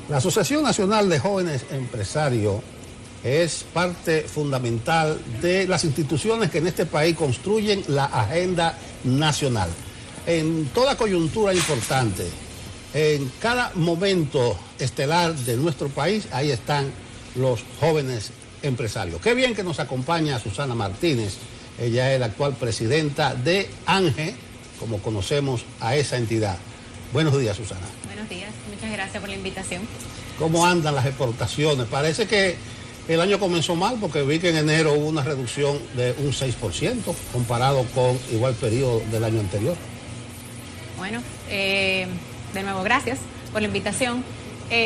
La Asociación Nacional de Jóvenes Empresarios es parte fundamental de las instituciones que en este país construyen la agenda nacional. En toda coyuntura importante, en cada momento estelar de nuestro país, ahí están los jóvenes empresarios. Qué bien que nos acompaña Susana Martínez. Ella es la actual presidenta de ANGE, como conocemos a esa entidad. Buenos días, Susana. Buenos días, muchas gracias por la invitación. ¿Cómo andan las exportaciones? Parece que el año comenzó mal porque vi que en enero hubo una reducción de un 6% comparado con igual periodo del año anterior. Bueno, de nuevo, gracias por la invitación.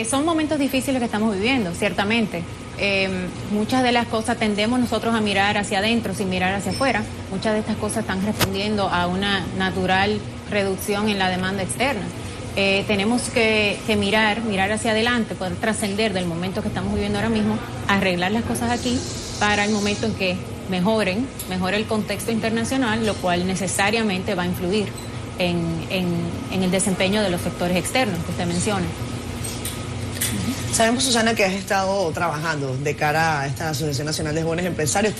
Son momentos difíciles que estamos viviendo, ciertamente. Muchas de las cosas tendemos nosotros a mirar hacia adentro sin mirar hacia afuera. Muchas de estas cosas están respondiendo a una natural reducción en la demanda externa. Tenemos que mirar hacia adelante, poder trascender del momento que estamos viviendo ahora mismo, arreglar las cosas aquí para el momento en que mejore el contexto internacional, lo cual necesariamente va a influir en el desempeño de los sectores externos que usted menciona. Sabemos, Susana, que has estado trabajando de cara a esta Asociación Nacional de Jóvenes Empresarios.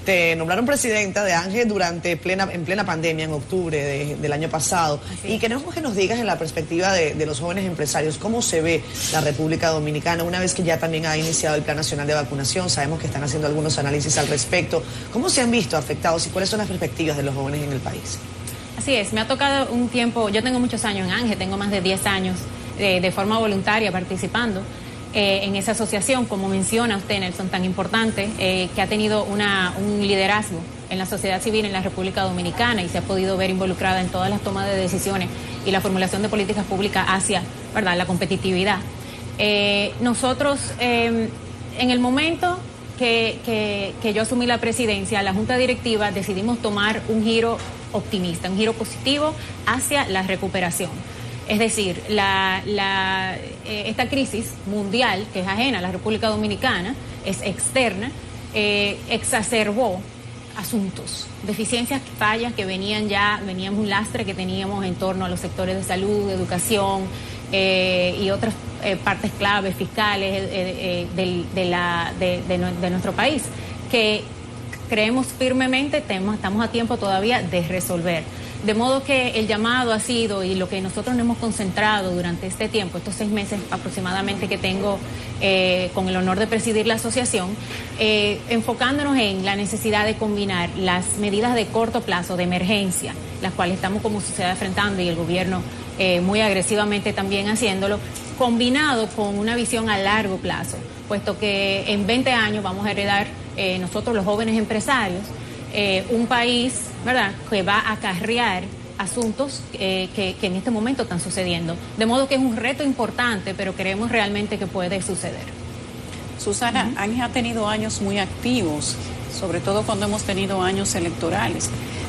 Te nombraron presidenta de ANGE en plena pandemia, en octubre del año pasado. Y queremos que nos digas en la perspectiva de los jóvenes empresarios, cómo se ve la República Dominicana una vez que ya también ha iniciado el Plan Nacional de Vacunación. Sabemos que están haciendo algunos análisis al respecto. ¿Cómo se han visto afectados y cuáles son las perspectivas de los jóvenes en el país? Así es, me ha tocado un tiempo, yo tengo muchos años en ANGE, tengo más de 10 años de forma voluntaria participando en esa asociación, como menciona usted, Nelson, tan importante, que ha tenido un liderazgo en la sociedad civil en la República Dominicana y se ha podido ver involucrada en todas las tomas de decisiones y la formulación de políticas públicas hacia, ¿verdad?, la competitividad. Nosotros, en el momento que yo asumí la presidencia, la Junta Directiva decidimos tomar un giro optimista, un giro positivo hacia la recuperación. Es decir, esta crisis mundial, que es ajena a la República Dominicana, es externa, exacerbó asuntos, deficiencias, fallas que venían un lastre que teníamos en torno a los sectores de salud, educación y otras partes claves fiscales de nuestro país, que creemos firmemente estamos a tiempo todavía de resolver. De modo que el llamado ha sido, y lo que nosotros nos hemos concentrado durante este tiempo, estos 6 meses aproximadamente que tengo con el honor de presidir la asociación, enfocándonos en la necesidad de combinar las medidas de corto plazo, de emergencia, las cuales estamos como sociedad enfrentando y el gobierno muy agresivamente también haciéndolo, combinado con una visión a largo plazo, puesto que en 20 años vamos a heredar nosotros los jóvenes empresarios un país, ¿verdad?, que va a acarrear asuntos que en este momento están sucediendo. De modo que es un reto importante, pero creemos realmente que puede suceder. Susana, ANGE ha tenido años muy activos, sobre todo cuando hemos tenido años electorales.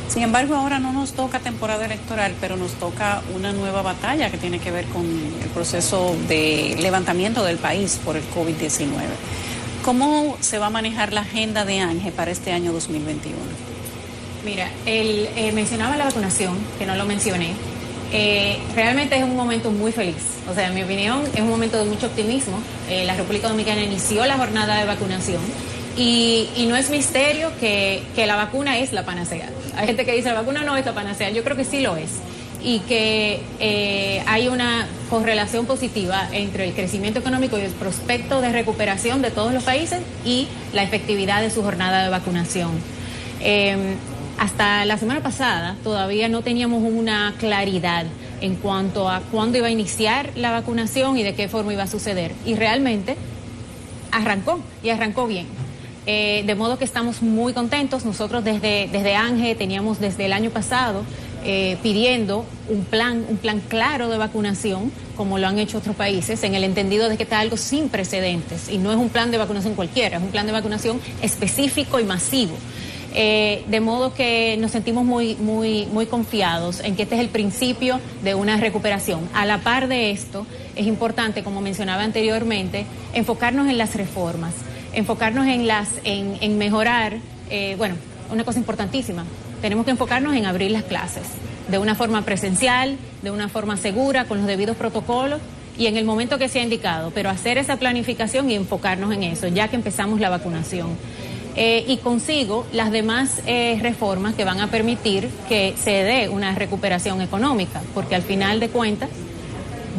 Sin embargo, ahora no nos toca temporada electoral, pero nos toca una nueva batalla que tiene que ver con el proceso de levantamiento del país por el COVID-19. ¿Cómo se va a manejar la agenda de ANGE para este año 2021? Mira, mencionaba la vacunación, que no lo mencioné. Realmente es un momento muy feliz. O sea, en mi opinión, es un momento de mucho optimismo. La República Dominicana inició la jornada de vacunación y no es misterio que la vacuna es la panacea. Hay gente que dice la vacuna no es la panacea. Yo creo que sí lo es. Y que hay una correlación positiva entre el crecimiento económico y el prospecto de recuperación de todos los países y la efectividad de su jornada de vacunación. Hasta la semana pasada todavía no teníamos una claridad en cuanto a cuándo iba a iniciar la vacunación y de qué forma iba a suceder. Y realmente arrancó bien. De modo que estamos muy contentos. Nosotros desde ANGE teníamos desde el año pasado pidiendo un plan claro de vacunación, como lo han hecho otros países, en el entendido de que está algo sin precedentes y no es un plan de vacunación cualquiera, es un plan de vacunación específico y masivo. De modo que nos sentimos muy confiados en que este es el principio de una recuperación. A la par de esto, es importante, como mencionaba anteriormente, enfocarnos en las reformas, enfocarnos en mejorar, una cosa importantísima. Tenemos que enfocarnos en abrir las clases de una forma presencial, de una forma segura, con los debidos protocolos y en el momento que sea indicado, pero hacer esa planificación y enfocarnos en eso, ya que empezamos la vacunación. Y consigo las demás reformas que van a permitir que se dé una recuperación económica, porque al final de cuentas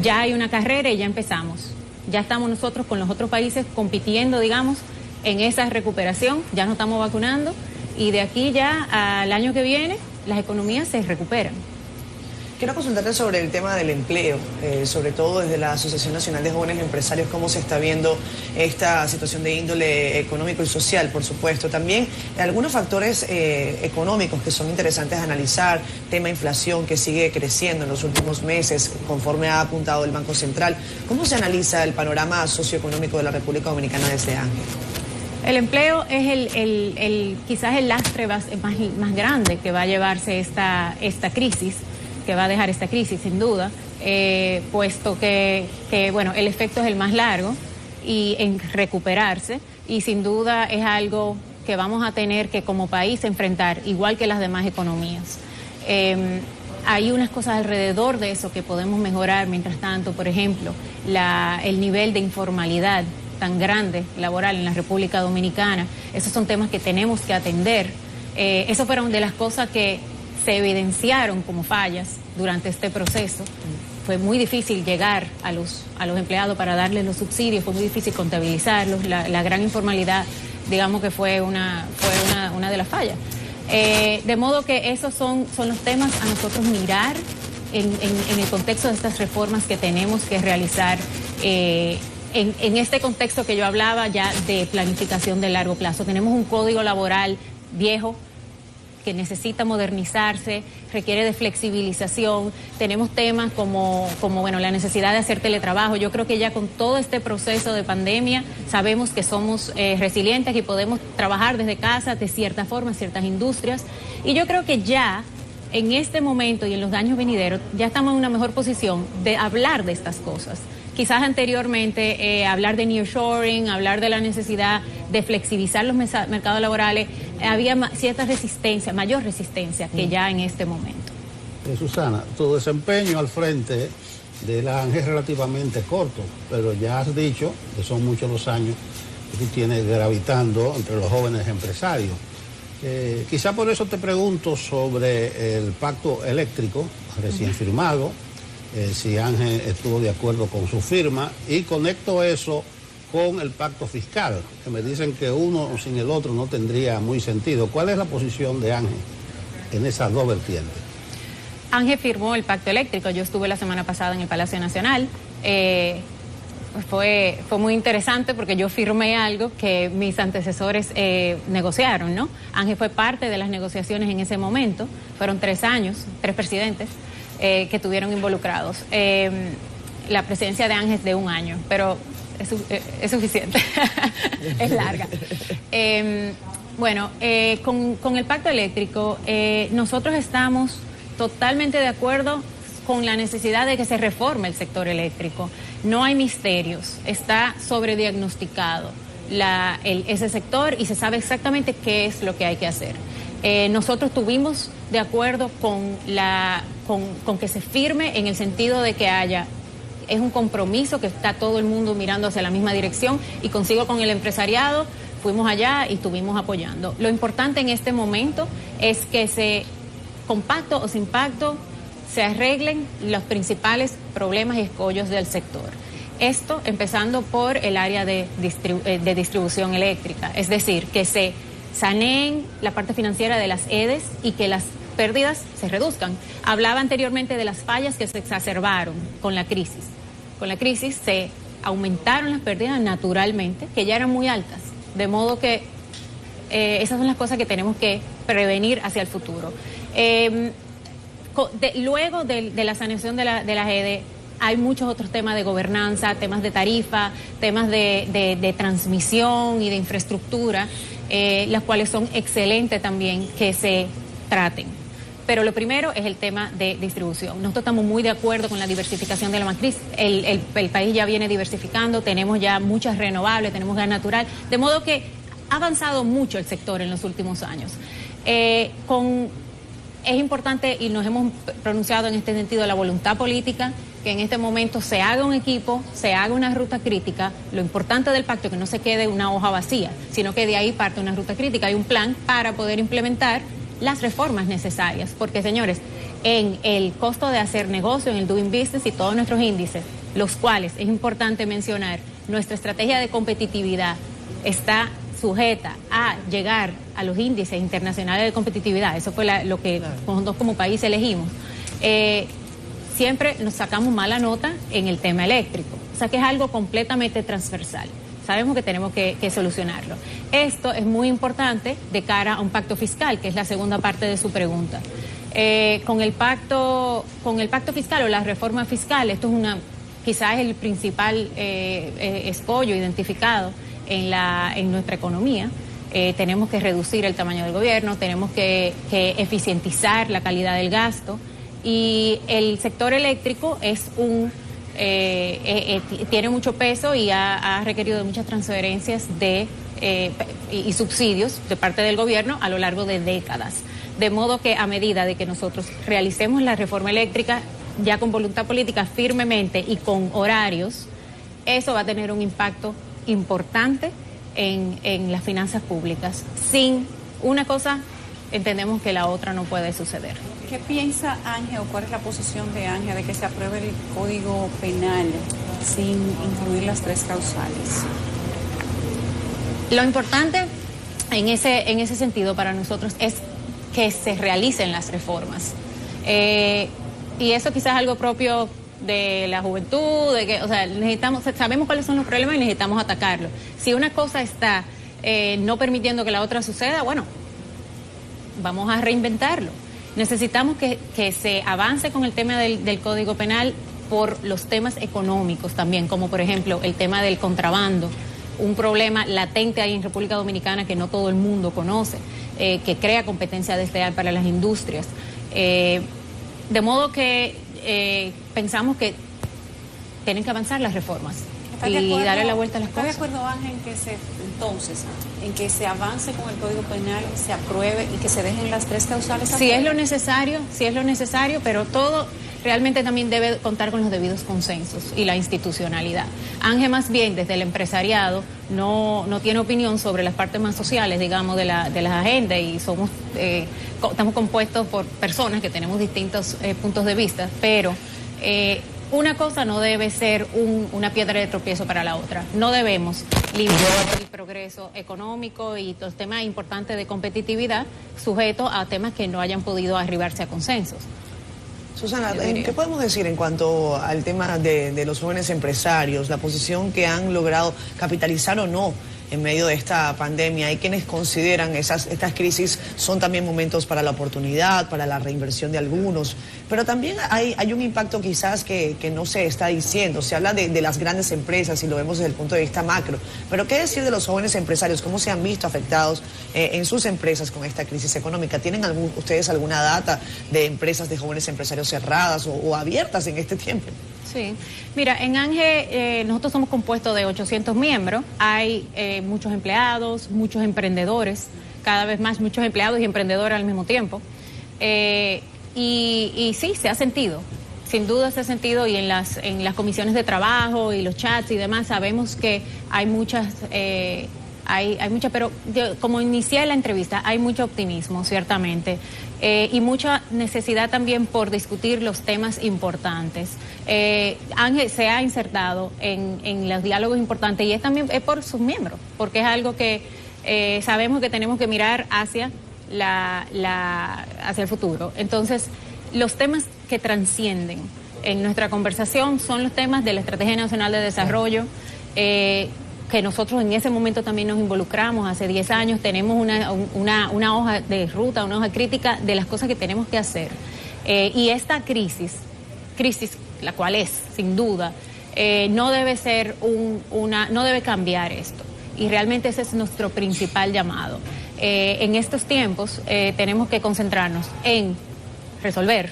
ya hay una carrera y ya empezamos. Ya estamos nosotros con los otros países compitiendo, digamos, en esa recuperación, ya nos estamos vacunando y de aquí ya al año que viene las economías se recuperan. Quiero consultarte sobre el tema del empleo, sobre todo desde la Asociación Nacional de Jóvenes Empresarios, cómo se está viendo esta situación de índole económico y social, por supuesto. También algunos factores económicos que son interesantes a analizar, tema inflación que sigue creciendo en los últimos meses, conforme ha apuntado el Banco Central. ¿Cómo se analiza el panorama socioeconómico de la República Dominicana desde Ángel? El empleo es quizás el lastre más grande que va a llevarse esta crisis, que va a dejar esta crisis sin duda, puesto que bueno, el efecto es el más largo y en recuperarse, y sin duda es algo que vamos a tener que como país enfrentar, igual que las demás economías. Hay unas cosas alrededor de eso que podemos mejorar mientras tanto, por ejemplo, el nivel de informalidad tan grande laboral en la República Dominicana. Esos son temas que tenemos que atender. Eso fueron de las cosas que se evidenciaron como fallas durante este proceso. Fue muy difícil llegar a los empleados para darles los subsidios, fue muy difícil contabilizarlos, la gran informalidad, digamos que fue una de las fallas. De modo que esos son los temas a nosotros mirar en el contexto de estas reformas que tenemos que realizar, en este contexto que yo hablaba ya de planificación de largo plazo. Tenemos un código laboral viejo, que necesita modernizarse, requiere de flexibilización. Tenemos temas como bueno, la necesidad de hacer teletrabajo. Yo creo que ya con todo este proceso de pandemia sabemos que somos resilientes y podemos trabajar desde casa de cierta forma, ciertas industrias. Y yo creo que ya en este momento y en los años venideros ya estamos en una mejor posición de hablar de estas cosas. Quizás anteriormente hablar de nearshoring, hablar de la necesidad de flexibilizar los mercados laborales, había cierta resistencia, mayor resistencia que ya en este momento. Susana, tu desempeño al frente de la ANGE es relativamente corto, pero ya has dicho que son muchos los años que tú tienes gravitando entre los jóvenes empresarios. Quizá por eso te pregunto sobre el pacto eléctrico recién firmado, si Ángel estuvo de acuerdo con su firma, y conecto eso con el pacto fiscal, que me dicen que uno sin el otro no tendría muy sentido. ¿Cuál es la posición de Ángel en esas dos vertientes? Ángel firmó el pacto eléctrico. Yo estuve la semana pasada en el Palacio Nacional. Fue muy interesante porque yo firmé algo que mis antecesores negociaron, ¿no? Ángel fue parte de las negociaciones en ese momento. Fueron 3 años, 3 presidentes que estuvieron involucrados. La presidencia de Ángel es de 1 año, pero es suficiente. Es larga. Bueno, con el pacto eléctrico, nosotros estamos totalmente de acuerdo con la necesidad de que se reforme el sector eléctrico. No hay misterios, está sobrediagnosticado ese sector y se sabe exactamente qué es lo que hay que hacer. Nosotros estuvimos de acuerdo con que se firme en el sentido de que es un compromiso, que está todo el mundo mirando hacia la misma dirección, y consigo con el empresariado, fuimos allá y estuvimos apoyando. Lo importante en este momento es que con pacto o sin pacto, se arreglen los principales problemas y escollos del sector. Esto empezando por el área de distribución eléctrica, es decir, que se saneen la parte financiera de las EDES y que las pérdidas se reduzcan. Hablaba anteriormente de las fallas que se exacerbaron con la crisis. Con la crisis se aumentaron las pérdidas naturalmente, que ya eran muy altas, de modo que esas son las cosas que tenemos que prevenir hacia el futuro. Luego de la saneación de las EDE, hay muchos otros temas de gobernanza, temas de tarifa, temas de transmisión y de infraestructura, las cuales son excelentes también que se traten. Pero lo primero es el tema de distribución. Nosotros estamos muy de acuerdo con la diversificación de la matriz. El país ya viene diversificando, tenemos ya muchas renovables, tenemos gas natural, de modo que ha avanzado mucho el sector en los últimos años. Es importante, y nos hemos pronunciado en este sentido, la voluntad política que en este momento se haga un equipo, se haga una ruta crítica. Lo importante del pacto es que no se quede una hoja vacía, sino que de ahí parte una ruta crítica. Hay un plan para poder implementar las reformas necesarias, porque señores, en el costo de hacer negocio, en el doing business y todos nuestros índices, los cuales es importante mencionar, nuestra estrategia de competitividad está sujeta a llegar a los índices internacionales de competitividad. Eso fue lo que nosotros como país elegimos. Siempre nos sacamos mala nota en el tema eléctrico, o sea que es algo completamente transversal. Sabemos que tenemos que solucionarlo. Esto es muy importante de cara a un pacto fiscal, que es la segunda parte de su pregunta. Con el pacto fiscal o la reforma fiscal, esto es quizás el principal escollo identificado en nuestra economía. Tenemos que reducir el tamaño del gobierno, tenemos que eficientizar la calidad del gasto, y el sector eléctrico es tiene mucho peso y ha requerido de muchas transferencias y subsidios de parte del gobierno a lo largo de décadas. De modo que a medida de que nosotros realicemos la reforma eléctrica ya con voluntad política firmemente y con horarios, eso va a tener un impacto importante en las finanzas públicas. Sin una cosa, entendemos que la otra no puede suceder. ¿Qué piensa Ángel o cuál es la posición de Ángel de que se apruebe el Código Penal sin incluir las 3 causales? Lo importante en ese sentido para nosotros es que se realicen las reformas. Y eso quizás es algo propio de la juventud, sabemos cuáles son los problemas y necesitamos atacarlos. Si una cosa está no permitiendo que la otra suceda, bueno, vamos a reinventarlo. Necesitamos que se avance con el tema del Código Penal por los temas económicos también, como por ejemplo el tema del contrabando, un problema latente ahí en República Dominicana que no todo el mundo conoce, que crea competencia desleal para las industrias. De modo que pensamos que tienen que avanzar las reformas y darle la vuelta a las cosas. ¿Está de acuerdo, Ángel, en que se avance con el Código Penal, se apruebe y que se dejen las 3 causales? Si es lo necesario, pero todo realmente también debe contar con los debidos consensos y la institucionalidad. Ángel, más bien, desde el empresariado, no tiene opinión sobre las partes más sociales, digamos, de las agendas, y estamos compuestos por personas que tenemos distintos puntos de vista, pero una cosa no debe ser una piedra de tropiezo para la otra. No debemos limitar el progreso económico y los temas importantes de competitividad sujetos a temas que no hayan podido arribarse a consensos. Susana, ¿qué podemos decir en cuanto al tema de los jóvenes empresarios, la posición que han logrado capitalizar o no en medio de esta pandemia? Hay quienes consideran estas crisis son también momentos para la oportunidad, para la reinversión de algunos, pero también hay un impacto quizás que no se está diciendo. Se habla de las grandes empresas y lo vemos desde el punto de vista macro, pero ¿qué decir de los jóvenes empresarios? ¿Cómo se han visto afectados en sus empresas con esta crisis económica? ¿Tienen ustedes alguna data de empresas de jóvenes empresarios cerradas o abiertas en este tiempo? Sí, mira, en Ángel nosotros somos compuestos de 800 miembros, hay muchos empleados, muchos emprendedores, cada vez más muchos empleados y emprendedores al mismo tiempo, y sí, se ha sentido, sin duda se ha sentido, y en las comisiones de trabajo y los chats y demás sabemos que hay muchas... Hay mucha, pero como inicié la entrevista, hay mucho optimismo, ciertamente, y mucha necesidad también por discutir los temas importantes. Ángel se ha insertado en los diálogos importantes y es también por sus miembros, porque es algo que sabemos que tenemos que mirar hacia hacia el futuro. Entonces, los temas que trascienden en nuestra conversación son los temas de la Estrategia Nacional de Desarrollo, que nosotros en ese momento también nos involucramos. Hace 10 años tenemos una hoja de ruta, una hoja crítica de las cosas que tenemos que hacer. Y esta crisis, la cual es, sin duda, no debe ser no debe cambiar esto. Y realmente ese es nuestro principal llamado. En estos tiempos tenemos que concentrarnos en resolver,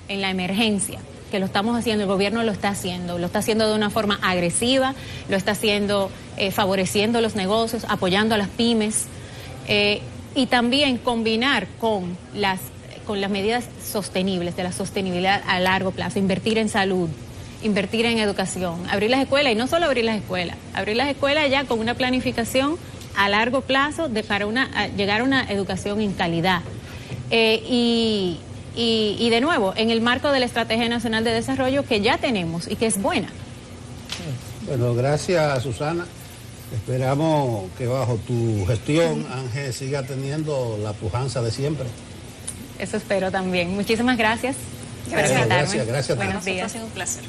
en la emergencia, que lo estamos haciendo, el gobierno lo está haciendo de una forma agresiva, lo está haciendo favoreciendo los negocios, apoyando a las pymes, y también combinar con las medidas sostenibles, de la sostenibilidad a largo plazo, invertir en salud, invertir en educación, abrir las escuelas, y no solo abrir las escuelas ya con una planificación a largo plazo para llegar a una educación en calidad. Y de nuevo, en el marco de la Estrategia Nacional de Desarrollo que ya tenemos y que es buena. Bueno, gracias, Susana. Esperamos que bajo tu gestión Ángel siga teniendo la pujanza de siempre. Eso espero también. Muchísimas gracias por Gracias, invitarme. gracias. Buenos días. Ha sido un placer.